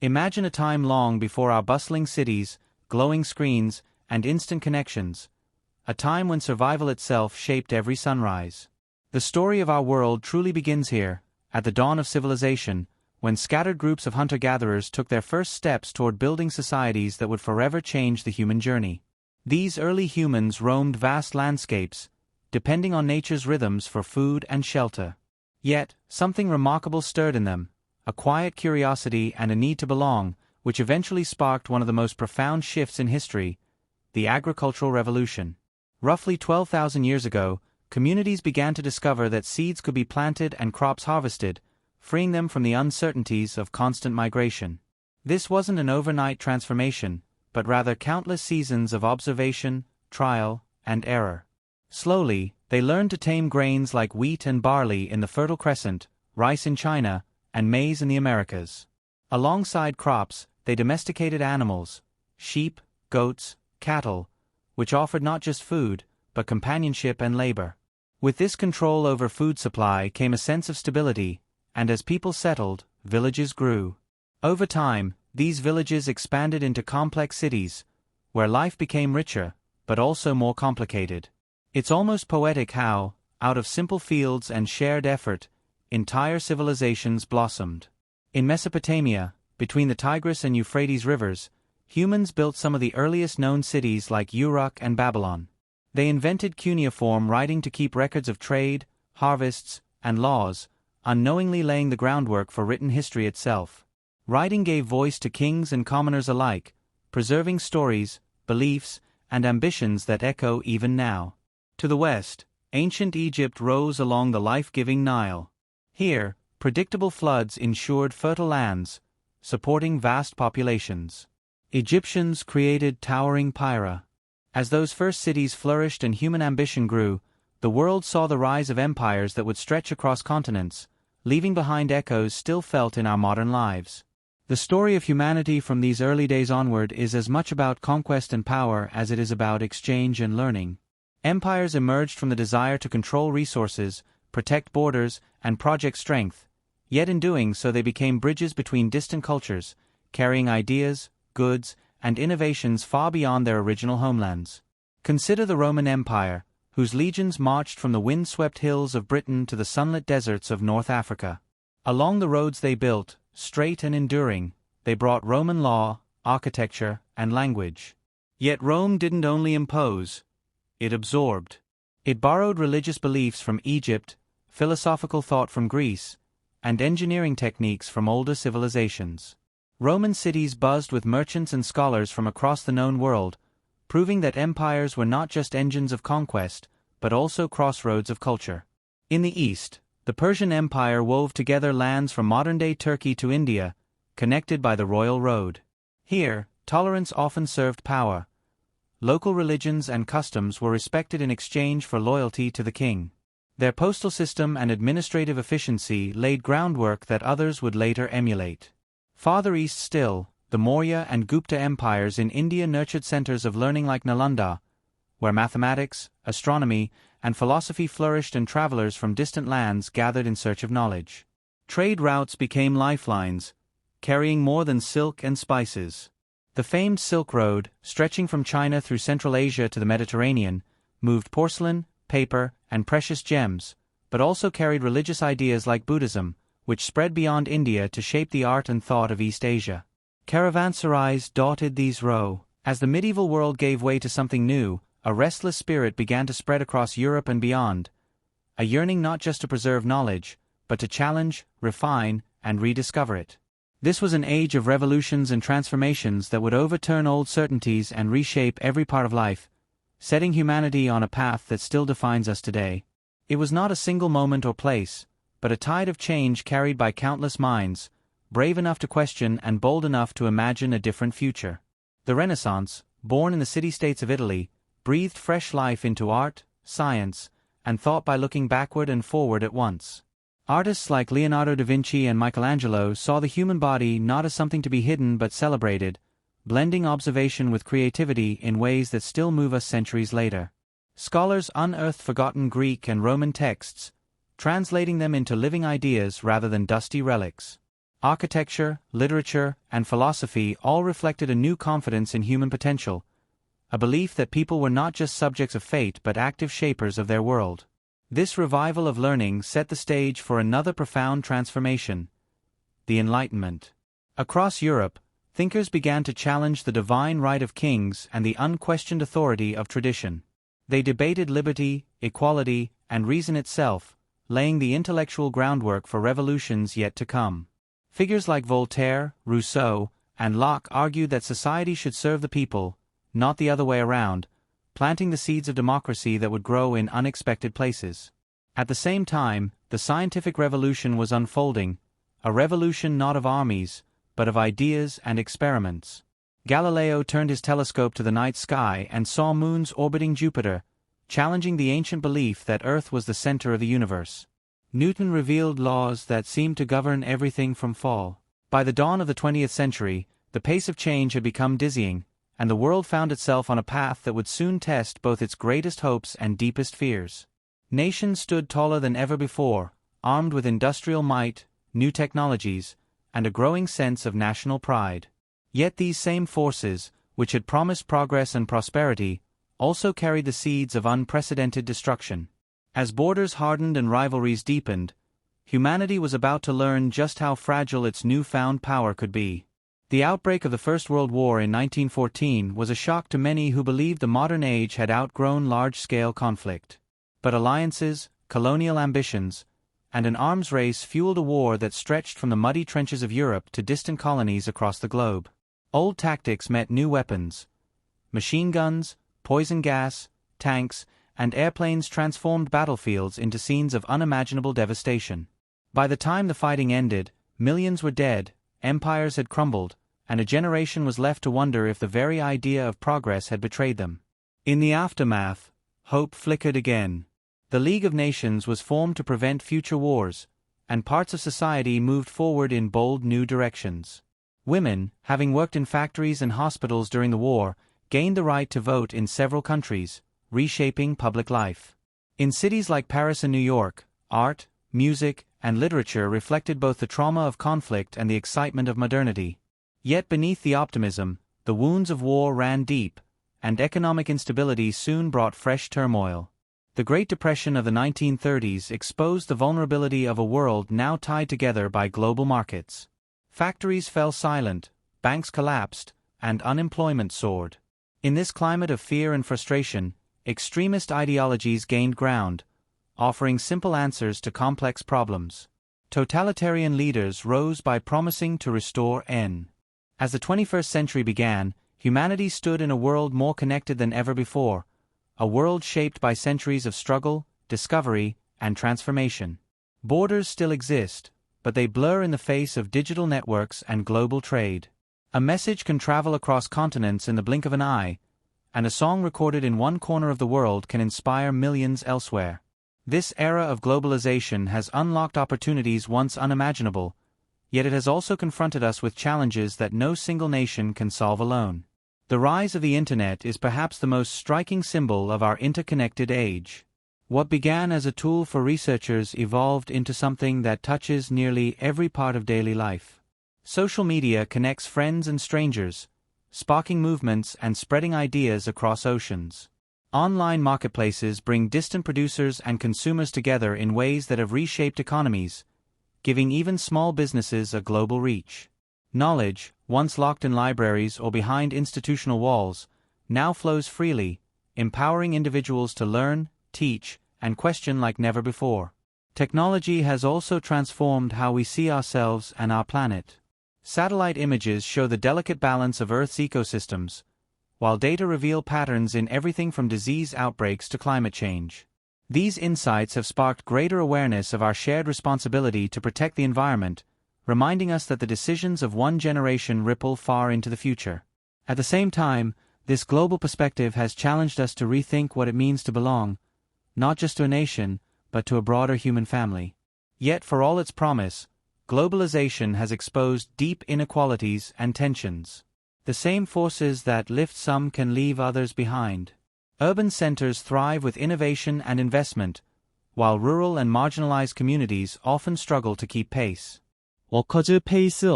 Imagine a time long before our bustling cities, glowing screens, and instant connections. A time when survival itself shaped every sunrise. The story of our world truly begins here, at the dawn of civilization, when scattered groups of hunter-gatherers took their first steps toward building societies that would forever change the human journey. These early humans roamed vast landscapes, depending on nature's rhythms for food and shelter. Yet, something remarkable stirred in them, a quiet curiosity and a need to belong, which eventually sparked one of the most profound shifts in history, the agricultural revolution. Roughly 12,000 years ago, communities began to discover that seeds could be planted and crops harvested, freeing them from the uncertainties of constant migration. This wasn't an overnight transformation, but rather countless seasons of observation, trial, and error. Slowly, they learned to tame grains like wheat and barley in the Fertile Crescent, rice in China, and maize in the Americas. Alongside crops, they domesticated animals, sheep, goats, cattle, which offered not just food, but companionship and labor. With this control over food supply came a sense of stability, and as people settled, villages grew. Over time, these villages expanded into complex cities, where life became richer, but also more complicated. It's almost poetic how, out of simple fields and shared effort, entire civilizations blossomed. In Mesopotamia, between the Tigris and Euphrates rivers, humans built some of the earliest known cities like Uruk and Babylon. They invented cuneiform writing to keep records of trade, harvests, and laws, unknowingly laying the groundwork for written history itself. Writing gave voice to kings and commoners alike, preserving stories, beliefs, and ambitions that echo even now. To the west, ancient Egypt rose along the life-giving Nile. Here, predictable floods ensured fertile lands, supporting vast populations. Egyptians created towering Pyrrha. As those first cities flourished and human ambition grew, the world saw the rise of empires that would stretch across continents, leaving behind echoes still felt in our modern lives. The story of humanity from these early days onward is as much about conquest and power as it is about exchange and learning. Empires emerged from the desire to control resources, protect borders, and project strength, yet in doing so they became bridges between distant cultures, carrying ideas, goods, and innovations far beyond their original homelands. Consider the Roman Empire, whose legions marched from the wind-swept hills of Britain to the sunlit deserts of North Africa. Along the roads they built, straight and enduring, they brought Roman law, architecture, and language. Yet Rome didn't only impose, it absorbed. It borrowed religious beliefs from Egypt, philosophical thought from Greece, and engineering techniques from older civilizations. Roman cities buzzed with merchants and scholars from across the known world, proving that empires were not just engines of conquest, but also crossroads of culture. In the east, the Persian Empire wove together lands from modern-day Turkey to India, connected by the Royal Road. Here, tolerance often served power. Local religions and customs were respected in exchange for loyalty to the king. Their postal system and administrative efficiency laid groundwork that others would later emulate. Farther east still, the Maurya and Gupta empires in India nurtured centers of learning like Nalanda, where mathematics, astronomy, and philosophy flourished and travelers from distant lands gathered in search of knowledge. Trade routes became lifelines, carrying more than silk and spices. The famed Silk Road, stretching from China through Central Asia to the Mediterranean, moved porcelain, paper, and precious gems, but also carried religious ideas like Buddhism, which spread beyond India to shape the art and thought of East Asia. Caravanserais dotted these roads. As the medieval world gave way to something new, a restless spirit began to spread across Europe and beyond, a yearning not just to preserve knowledge, but to challenge, refine, and rediscover it. This was an age of revolutions and transformations that would overturn old certainties and reshape every part of life, setting humanity on a path that still defines us today. It was not a single moment or place, but a tide of change carried by countless minds, brave enough to question and bold enough to imagine a different future. The Renaissance, born in the city-states of Italy, breathed fresh life into art, science, and thought by looking backward and forward at once. Artists like Leonardo da Vinci and Michelangelo saw the human body not as something to be hidden but celebrated, blending observation with creativity in ways that still move us centuries later. Scholars unearthed forgotten Greek and Roman texts, translating them into living ideas rather than dusty relics. Architecture, literature, and philosophy all reflected a new confidence in human potential, a belief that people were not just subjects of fate but active shapers of their world. This revival of learning set the stage for another profound transformation: the Enlightenment. Across Europe, thinkers began to challenge the divine right of kings and the unquestioned authority of tradition. They debated liberty, equality, and reason itself, laying the intellectual groundwork for revolutions yet to come. Figures like Voltaire, Rousseau, and Locke argued that society should serve the people, not the other way around, planting the seeds of democracy that would grow in unexpected places. At the same time, the scientific revolution was unfolding, a revolution not of armies, but of ideas and experiments. Galileo turned his telescope to the night sky and saw moons orbiting Jupiter, challenging the ancient belief that Earth was the center of the universe. Newton revealed laws that seemed to govern everything from fall. By the dawn of the 20th century, the pace of change had become dizzying, and the world found itself on a path that would soon test both its greatest hopes and deepest fears. Nations stood taller than ever before, armed with industrial might, new technologies, and a growing sense of national pride. Yet these same forces, which had promised progress and prosperity, also carried the seeds of unprecedented destruction. As borders hardened and rivalries deepened, humanity was about to learn just how fragile its newfound power could be. The outbreak of the First World War in 1914 was a shock to many who believed the modern age had outgrown large-scale conflict. But alliances, colonial ambitions, and an arms race fueled a war that stretched from the muddy trenches of Europe to distant colonies across the globe. Old tactics met new weapons. Machine guns, poison gas, tanks, and airplanes transformed battlefields into scenes of unimaginable devastation. By the time the fighting ended, millions were dead, empires had crumbled, and a generation was left to wonder if the very idea of progress had betrayed them. In the aftermath, hope flickered again. The League of Nations was formed to prevent future wars, and parts of society moved forward in bold new directions. Women, having worked in factories and hospitals during the war, gained the right to vote in several countries, reshaping public life. In cities like Paris and New York, art, music, and literature reflected both the trauma of conflict and the excitement of modernity. Yet beneath the optimism, the wounds of war ran deep, and economic instability soon brought fresh turmoil. The Great Depression of the 1930s exposed the vulnerability of a world now tied together by global markets. Factories fell silent, banks collapsed, and unemployment soared. In this climate of fear and frustration, extremist ideologies gained ground, offering simple answers to complex problems. Totalitarian leaders rose by promising to restore N. As the 21st century began, humanity stood in a world more connected than ever before, a world shaped by centuries of struggle, discovery, and transformation. Borders still exist, but they blur in the face of digital networks and global trade. A message can travel across continents in the blink of an eye, and a song recorded in one corner of the world can inspire millions elsewhere. This era of globalization has unlocked opportunities once unimaginable, yet it has also confronted us with challenges that no single nation can solve alone. The rise of the Internet is perhaps the most striking symbol of our interconnected age. What began as a tool for researchers evolved into something that touches nearly every part of daily life. Social media connects friends and strangers, sparking movements and spreading ideas across oceans. Online marketplaces bring distant producers and consumers together in ways that have reshaped economies, giving even small businesses a global reach. Knowledge, once locked in libraries or behind institutional walls, now flows freely, empowering individuals to learn, teach, and question like never before. Technology has also transformed how we see ourselves and our planet. Satellite images show the delicate balance of Earth's ecosystems, while data reveal patterns in everything from disease outbreaks to climate change. These insights have sparked greater awareness of our shared responsibility to protect the environment, reminding us that the decisions of one generation ripple far into the future. At the same time, this global perspective has challenged us to rethink what it means to belong, not just to a nation, but to a broader human family. Yet for all its promise, globalization has exposed deep inequalities and tensions. The same forces that lift some can leave others behind. Urban centers thrive with innovation and investment, while rural and marginalized communities often struggle to keep pace. 워커즈 페이스